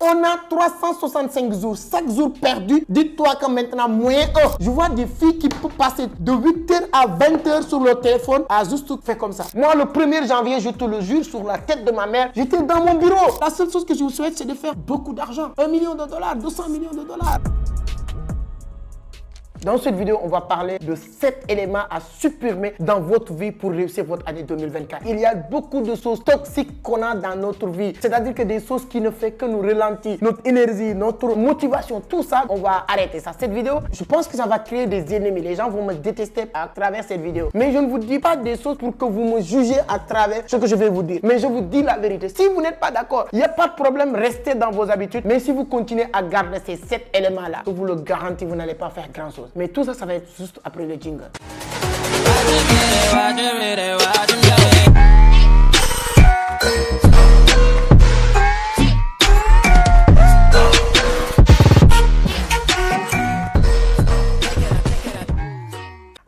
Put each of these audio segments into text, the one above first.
On a 365 jours. Chaque jour perdu, dites-toi que maintenant, moyen 1. Je vois des filles qui peuvent passer de 8h à 20h sur le téléphone à juste faire comme ça. Moi, le 1er janvier, je te le jure, sur la tête de ma mère, j'étais dans mon bureau. La seule chose que je vous souhaite, c'est de faire beaucoup d'argent. 1 million de dollars, 200 millions de dollars. Dans cette vidéo, on va parler de 7 éléments à supprimer dans votre vie pour réussir votre année 2024. Il y a beaucoup de choses toxiques qu'on a dans notre vie. C'est-à-dire que des choses qui ne font que nous ralentir, notre énergie, notre motivation, tout ça, on va arrêter ça. Cette vidéo, je pense que ça va créer des ennemis. Les gens vont me détester à travers cette vidéo. Mais je ne vous dis pas des choses pour que vous me jugez à travers ce que je vais vous dire. Mais je vous dis la vérité. Si vous n'êtes pas d'accord, il n'y a pas de problème, restez dans vos habitudes. Mais si vous continuez à garder ces 7 éléments-là, je vous le garantis, vous n'allez pas faire grand-chose. Mais tout ça, ça va être juste après le jingle.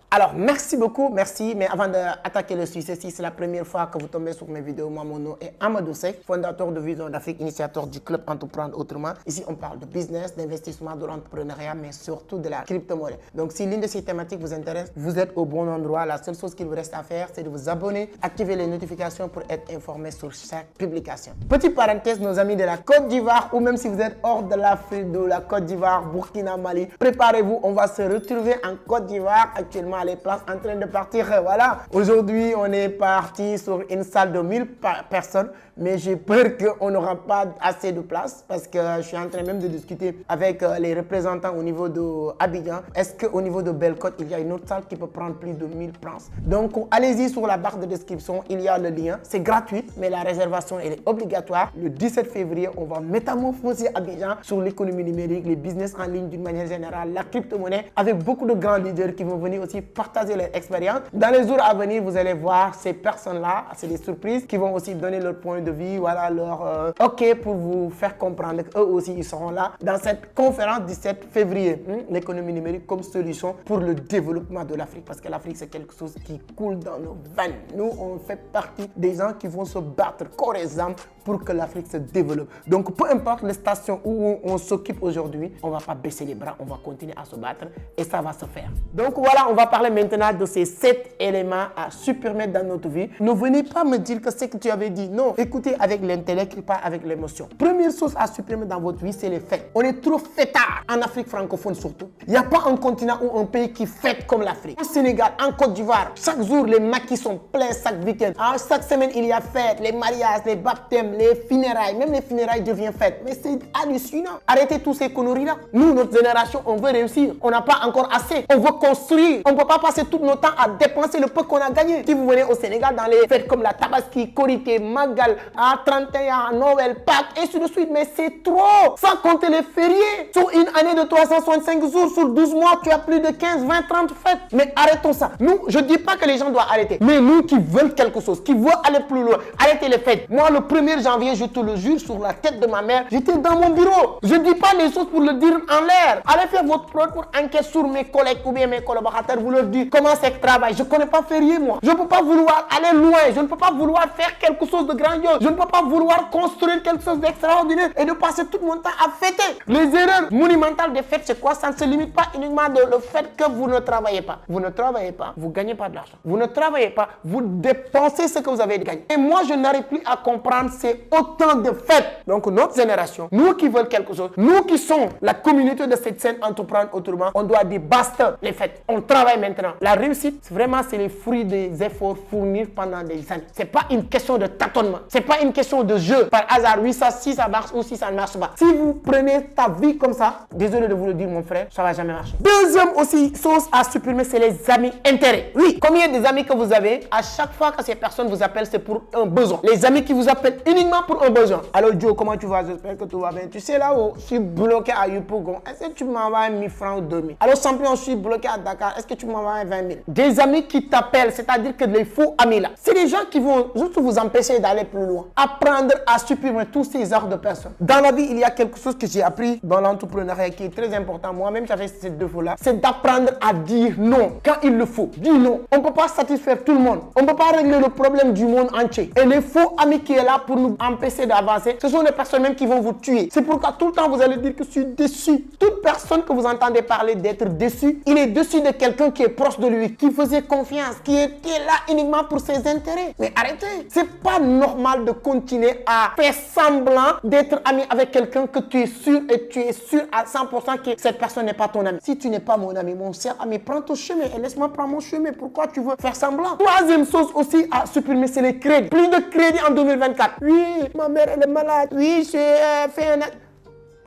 Alors, merci beaucoup, merci. Mais avant d'attaquer le sujet, si c'est la première fois que vous tombez sur mes vidéos, moi, mon nom est Amadou Seck, fondateur de Vision d'Afrique, initiateur du club Entreprendre Autrement. Ici, on parle de business, d'investissement, de l'entrepreneuriat, mais surtout de la crypto-monnaie. Donc, si l'une de ces thématiques vous intéresse, vous êtes au bon endroit. La seule chose qu'il vous reste à faire, c'est de vous abonner, activer les notifications pour être informé sur chaque publication. Petite parenthèse, nos amis de la Côte d'Ivoire, ou même si vous êtes hors de l'Afrique, de la Côte d'Ivoire, Burkina, Mali, préparez-vous, on va se retrouver en Côte d'Ivoire actuellement. Les places en train de partir, voilà. Aujourd'hui, on est parti sur une salle de 1000 personnes, mais j'ai peur qu'on n'aura pas assez de place parce que je suis en train même de discuter avec les représentants au niveau de Abidjan. Est-ce qu'au niveau de Bellecote, il y a une autre salle qui peut prendre plus de 1000 places? Donc, allez-y sur la barre de description, il y a le lien. C'est gratuit, mais la réservation, elle est obligatoire. Le 17 février, on va métamorphoser Abidjan sur l'économie numérique, les business en ligne d'une manière générale, la crypto-monnaie, avec beaucoup de grands leaders qui vont venir aussi partager leur expérience. Dans les jours à venir, vous allez voir ces personnes-là, c'est des surprises qui vont aussi donner leur point de vue, voilà, leur OK pour vous faire comprendre qu'eux aussi, ils seront là dans cette conférence 17 février. L'économie numérique comme solution pour le développement de l'Afrique. Parce que l'Afrique, c'est quelque chose qui coule dans nos veines. Nous, on fait partie des gens qui vont se battre corps et âme pour que l'Afrique se développe. Donc, peu importe les stations où on s'occupe aujourd'hui, on ne va pas baisser les bras, on va continuer à se battre et ça va se faire. Donc, voilà, on va parler maintenant de ces 7 éléments à supprimer dans notre vie. Ne venez pas me dire que c'est que tu avais dit. Non, écoutez avec l'intellect et pas avec l'émotion. Première chose à supprimer dans votre vie, c'est les fêtes. On est trop fêtards en Afrique francophone surtout. Il n'y a pas un continent ou un pays qui fête comme l'Afrique. Au Sénégal, en Côte d'Ivoire, chaque jour, les maquis sont pleins, chaque week-end. Chaque semaine, il y a fête, les mariages, les baptêmes, les funérailles. Même les funérailles deviennent fête. Mais c'est hallucinant. Arrêtez tous ces conneries-là. Nous, notre génération, on veut réussir. On n'a pas encore assez. On veut construire. On ne peut pas passer tout notre temps à dépenser le peu qu'on a gagné. Si vous venez au Sénégal dans les fêtes comme la Tabaski, Korité, Magal, à 31, Noël, Pâques, et ainsi de suite, mais c'est trop. Sans compter les fériés. Sur une année de 365 jours, sur 12 mois, tu as plus de 15, 20, 30 fêtes. Mais arrêtons ça. Nous, je ne dis pas que les gens doivent arrêter. Mais nous qui veulent quelque chose, qui veulent aller plus loin, arrêtez les fêtes. Moi, le 1er janvier, je te le jure, sur la tête de ma mère, j'étais dans mon bureau. Je ne dis pas les choses pour le dire en l'air. Allez faire votre preuve pour enquête sur mes collègues ou bien mes collaborateurs. Vous leur dites comment c'est que travail. Je ne connais pas férié, moi. Je ne peux pas vouloir aller loin. Je ne peux pas vouloir faire quelque chose de grandiose. Je ne peux pas vouloir construire quelque chose d'extraordinaire et de passer tout mon temps à fêter. Les erreurs monumentales des fêtes, c'est quoi? Ça ne se limite pas uniquement de le fait que vous ne travaillez pas. Vous ne travaillez pas, vous ne gagnez pas de l'argent. Vous ne travaillez pas, vous dépensez ce que vous avez gagné. Et moi, je n'arrive plus à comprendre, c'est autant de fêtes. Donc, notre génération, nous qui veulent quelque chose, nous qui sommes la communauté de cette scène Entreprendre Autrement, on doit dire basta les fêtes. On travaille maintenant. La réussite, vraiment, c'est les fruits des efforts fournis pendant des années. C'est pas une question de tâtonnement. C'est pas une question de jeu. Par hasard, oui, ça, si ça marche ou si ça ne marche pas. Si vous prenez ta vie comme ça, désolé de vous le dire, mon frère, ça va jamais marcher. Deuxième aussi chose à supprimer, c'est les amis intérêts. Oui, combien des amis que vous avez, à chaque fois que ces personnes vous appellent, c'est pour un besoin. Les amis qui vous appellent uniquement pour un besoin. Alors Joe, comment tu vas? J'espère que tout va bien. Tu sais là où je suis bloqué à Yopougon, est-ce que tu m'envoies 1000 francs ou 2000? Alors champion, je suis bloqué à Dakar, est-ce que tu m'envoies et 20 000. Des amis qui t'appellent, c'est-à-dire que les faux amis là, c'est des gens qui vont juste vous empêcher d'aller plus loin. Apprendre à supprimer tous ces genres de personnes. Dans la vie, il y a quelque chose que j'ai appris dans l'entrepreneuriat qui est très important. Moi-même, j'avais ces deux fois-là. C'est d'apprendre à dire non quand il le faut. Dis non. On ne peut pas satisfaire tout le monde. On ne peut pas régler le problème du monde entier. Et les faux amis qui sont là pour nous empêcher d'avancer, ce sont des personnes même qui vont vous tuer. C'est pourquoi tout le temps vous allez dire que je suis déçu. Toute personne que vous entendez parler d'être déçu, il est déçu de quelqu'un qui est proche de lui, qui faisait confiance, qui était là uniquement pour ses intérêts. Mais arrêtez. C'est pas normal de continuer à faire semblant d'être ami avec quelqu'un que tu es sûr et tu es sûr à 100% que cette personne n'est pas ton ami. Si tu n'es pas mon ami, mon cher ami, prends ton chemin et laisse-moi prendre mon chemin. Pourquoi tu veux faire semblant? Troisième chose aussi à supprimer, c'est les crédits. Plus de crédits en 2024. Oui, ma mère elle est malade. Oui, j'ai fait un...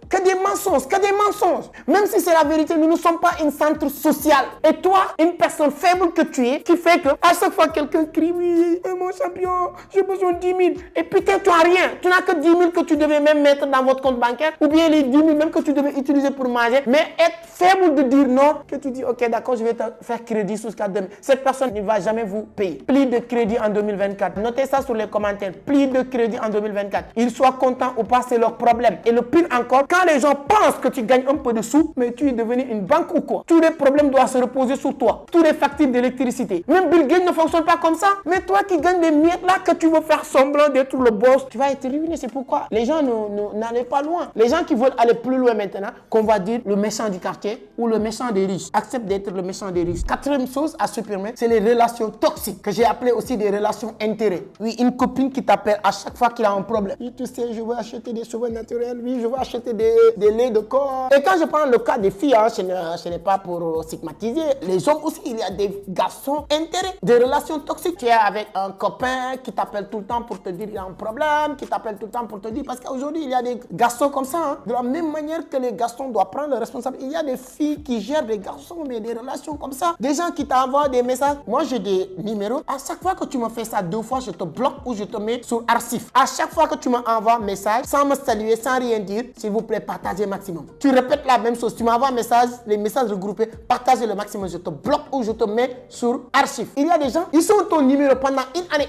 Que des mensonges, que des mensonges. Même si c'est la vérité, nous ne sommes pas un centre social. Et toi, une personne faible que tu es, qui fait que à chaque fois quelqu'un crie, oui, mon champion, j'ai besoin de 10 000. Et putain, tu n'as rien. Tu n'as que 10 000 que tu devais même mettre dans votre compte bancaire. Ou bien les 10 000 même que tu devais utiliser pour manger. Mais être faible de dire non, que tu dis, ok, d'accord, je vais te faire crédit jusqu'à demain. Cette personne ne va jamais vous payer. Pli de crédit en 2024. Notez ça sur les commentaires. Pli de crédit en 2024. Ils soient contents ou pas, c'est leur problème. Et le pire encore, quand les gens pensent que tu gagnes un peu de sous, mais tu es devenu une banque ou quoi? Tous les problèmes doivent se reposer sur toi. Tous les factures d'électricité. Même Bill Gates ne fonctionne pas comme ça. Mais toi qui gagnes des miettes là, que tu veux faire semblant d'être le boss, tu vas être ruiné. C'est pourquoi les gens n'allaient pas loin. Les gens qui veulent aller plus loin maintenant, qu'on va dire le méchant du quartier ou le méchant des riches, acceptent d'être le méchant des riches. Quatrième chose à supprimer, c'est les relations toxiques, que j'ai appelé aussi des relations intérêts. Oui, une copine qui t'appelle à chaque fois qu'il a un problème. Oui, tu sais, je veux acheter des cheveux naturels. Oui, je veux acheter des laits de corps. Et quand je prends le cas des filles, ce n'est pas pour stigmatiser. Les hommes aussi, il y a des garçons intérêts, des relations toxiques. Tu es avec un copain qui t'appelle tout le temps pour te dire qu'il y a un problème, qui t'appelle tout le temps pour te dire, parce qu'aujourd'hui, il y a des garçons comme ça. De la même manière que les garçons doivent prendre le responsable, il y a des filles qui gèrent des garçons, mais des relations comme ça. Des gens qui t'envoient des messages. Moi, j'ai des numéros. À chaque fois que tu me fais ça 2 fois, je te bloque ou je te mets sur archive. À chaque fois que tu m'envoies un message, sans me saluer, sans rien dire, s'il vous plaît, partagez maximum. Tu répètes la même chose. Tu m'envoies un message, les messages regroupés, partagez le maximum. Je te bloque ou je te mets sur archive. Il y a des gens, ils sont ton numéro pendant une année,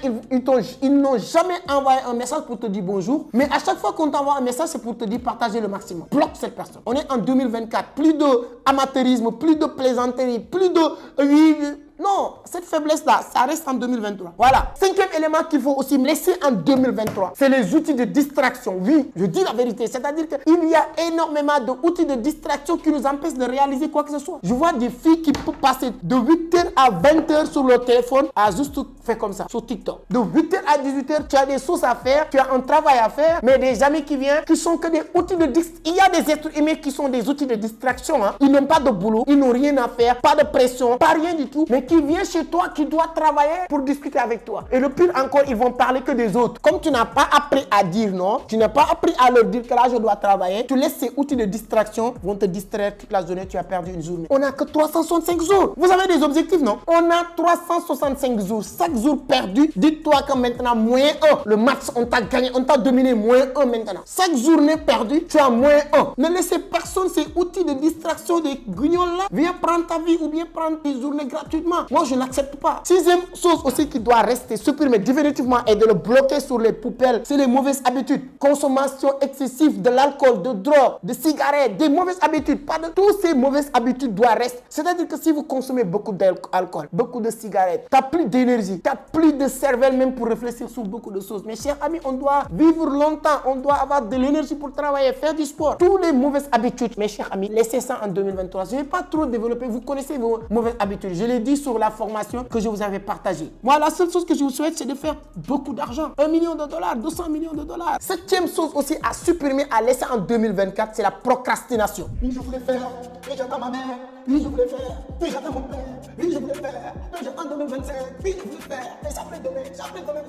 ils n'ont jamais envoyé un message pour te dire bonjour. Mais à chaque fois qu'on t'envoie un message, c'est pour te dire partagez le maximum. Bloque cette personne. On est en 2024. Plus de amateurisme, plus de plaisanterie, plus de... Non, cette faiblesse-là, ça reste en 2023. Voilà. Cinquième élément qu'il faut aussi me laisser en 2023, c'est les outils de distraction. Oui, je dis la vérité. C'est-à-dire qu'il y a énormément d'outils de distraction qui nous empêchent de réaliser quoi que ce soit. Je vois des filles qui peuvent passer de 8h à 20h sur leur téléphone à juste faire comme ça, sur TikTok. De 8h à 18h, tu as des choses à faire, tu as un travail à faire, mais des amis qui viennent, qui sont que des outils de distraction. Il y a des êtres humains qui sont des outils de distraction. Ils n'ont pas de boulot, ils n'ont rien à faire, pas de pression, pas rien du tout, mais qui vient chez toi, qui doit travailler pour discuter avec toi. Et le pire encore, ils vont parler que des autres. Comme tu n'as pas appris à dire non, tu n'as pas appris à leur dire que là, je dois travailler, tu laisses ces outils de distraction, vont te distraire toute la journée, tu as perdu une journée. On n'a que 365 jours. Vous avez des objectifs, non? On a 365 jours. Chaque jour perdu, dites-toi que maintenant, -1. Le match, on t'a gagné, on t'a dominé, -1 maintenant. Chaque journée perdue, tu as -1. Ne laissez personne ces outils de distraction, des guignols là. Viens prendre ta vie ou bien prendre tes journées gratuitement. Moi, je n'accepte pas. Sixième chose aussi qui doit rester supprimée définitivement et de le bloquer sur les poubelles, c'est les mauvaises habitudes. Consommation excessive de l'alcool, de drogue, de cigarettes, des mauvaises habitudes. Pas de toutes ces mauvaises habitudes doivent rester. C'est-à-dire que si vous consommez beaucoup d'alcool, beaucoup de cigarettes, tu n'as plus d'énergie, tu n'as plus de cervelle même pour réfléchir sur beaucoup de choses. Mes chers amis, on doit vivre longtemps, on doit avoir de l'énergie pour travailler, faire du sport. Toutes les mauvaises habitudes, mes chers amis, laissez ça en 2023. Je ne vais pas trop développer. Vous connaissez vos mauvaises habitudes. Je l'ai dit sur la formation que je vous avais partagée. Moi, la seule chose que je vous souhaite, c'est de faire beaucoup d'argent. 1 million de dollars, 200 millions de dollars. Septième chose aussi à supprimer, à laisser en 2024, c'est la procrastination. Oui, je voulais faire, mais j'attends ma mère. Oui, je voulais faire, mais j'attends mon père. Oui, je voulais faire, mais j'attends 2025. Oui, je voulais faire, mais ça fait demain, ça fait demain.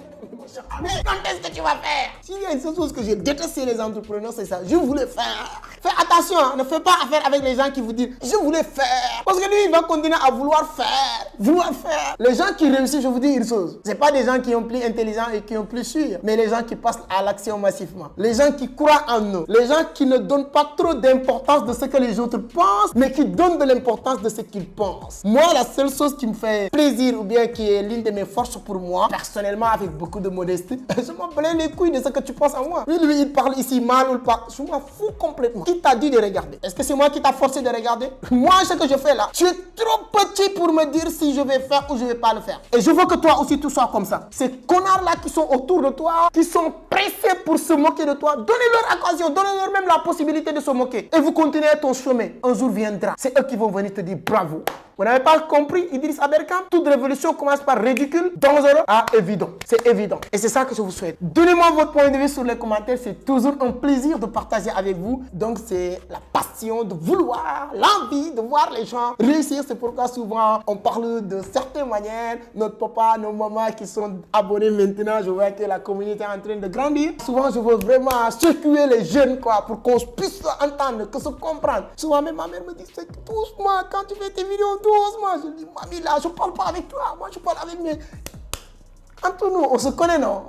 Mais quand est-ce que tu vas faire? S'il y a une seule chose que j'ai détesté les entrepreneurs, c'est ça. Je voulais faire. Fais attention, hein, ne fais pas affaire avec les gens qui vous disent je voulais faire. Parce que lui, il va continuer à vouloir faire. Vouloir faire. Les gens qui réussissent, je vous dis une chose. Ce n'est pas des gens qui sont plus intelligents et qui sont plus sûrs, mais les gens qui passent à l'action massivement. Les gens qui croient en eux. Les gens qui ne donnent pas trop d'importance de ce que les autres pensent, mais qui donnent de l'importance l'importance de ce qu'ils pensent. Moi, la seule chose qui me fait plaisir ou bien qui est l'une de mes forces pour moi, personnellement, avec beaucoup de modestie, je m'en bats les couilles de ce que tu penses à moi. Lui, il parle ici mal ou pas. Je m'en fous complètement. Qui t'a dit de regarder? Est-ce que c'est moi qui t'a forcé de regarder? Moi, ce que je fais là, tu es trop petit pour me dire si je vais faire ou je vais pas le faire. Et je veux que toi aussi, tu sois comme ça. Ces connards-là qui sont autour de toi, qui sont pressés pour se moquer de toi, donnez-leur occasion, donnez-leur même la possibilité de se moquer. Et vous continuez ton chemin. Un jour viendra. C'est eux qui vont venir te dire bravo. Vous n'avez pas compris, Idriss Aberkan? Toute révolution commence par ridicule, dangereux à évident. C'est évident. Et c'est ça que je vous souhaite. Donnez-moi votre point de vue sur les commentaires. C'est toujours un plaisir de partager avec vous. Donc, c'est la passion de vouloir, l'envie de voir les gens réussir. C'est pourquoi souvent, on parle de certaines manières. Notre papa, nos mamans qui sont abonnés maintenant, je vois que la communauté est en train de grandir. Souvent, je veux vraiment circuler les jeunes, quoi, pour qu'on puisse entendre, que se comprendre. Souvent, même ma mère me dit, c'est doucement quand tu fais tes vidéos. Doucement, je dis, mamie, là, je parle pas avec toi, moi je parle avec mes... Entre nous, on se connaît, non?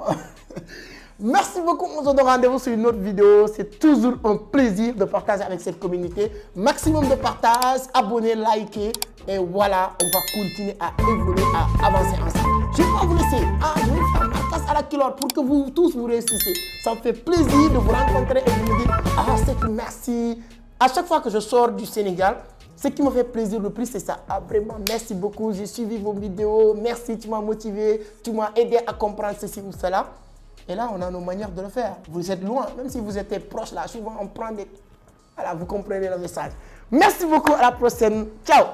Merci beaucoup, on se donne rendez-vous sur une autre vidéo. C'est toujours un plaisir de partager avec cette communauté. Maximum de partage, abonnez, likez. Et voilà, on va continuer à évoluer, à avancer ensemble. Je ne vais pas vous laisser. Je vais faire ma casse à la culotte pour que vous tous vous réussissiez. Ça me fait plaisir de vous rencontrer et de me dire, c'est que merci. À chaque fois que je sors du Sénégal, ce qui me fait plaisir le plus, c'est ça. Vraiment, merci beaucoup. J'ai suivi vos vidéos. Merci, tu m'as motivé. Tu m'as aidé à comprendre ceci ou cela. Et là, on a nos manières de le faire. Vous êtes loin. Même si vous êtes proche, là, souvent, on prend des... Voilà, vous comprenez le message. Merci beaucoup. À la prochaine. Ciao.